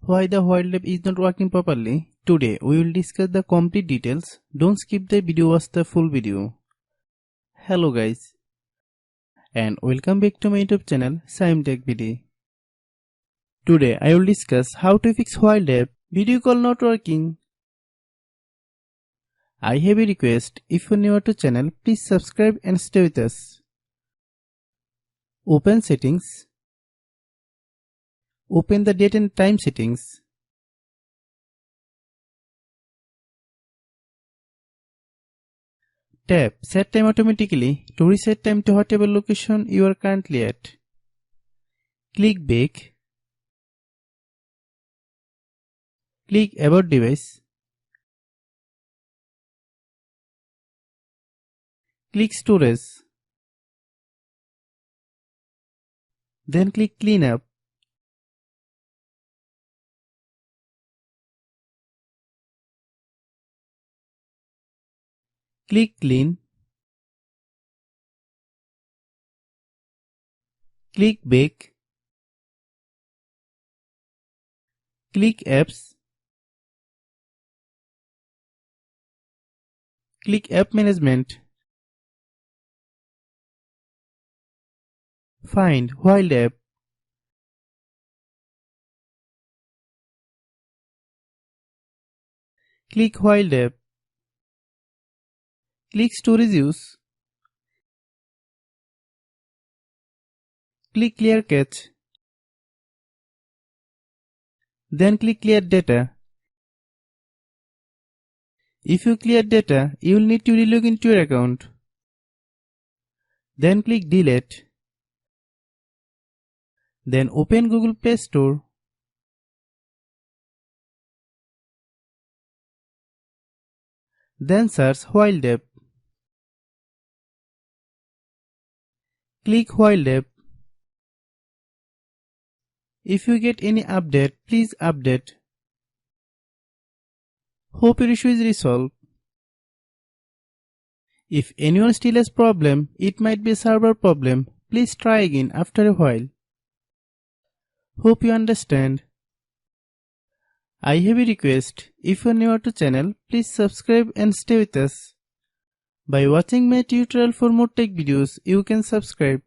why the while app is not working properly. Today we will discuss the complete details. Don't skip the video, watch the full video. Hello guys and welcome back to my YouTube channel Shaem Tech BD. Today I will discuss how to fix while app video call not working. I have a request, if you are new to channel please subscribe and stay with us. Open settings. Open the date and time settings. Tap Set Time automatically to reset time to whatever location you are currently at. Click Back. Click About Device. Click Storage. Then click Cleanup. Click Clean. Click Back. Click Apps. Click App Management. Find While app. Click While app. Click Storage Use. Click Clear Cache. Then click Clear Data. If you clear data, you will need to relog into your account. Then click Delete. Then open Google Play Store. Then search While app. Click While app. If you get any update, please update. Hope your issue is resolved. If anyone still has problem, it might be a server problem. Please try again after a while. Hope you understand. I have a request. If you are new to channel, please subscribe and stay with us. By watching my tutorial for more tech videos, you can subscribe.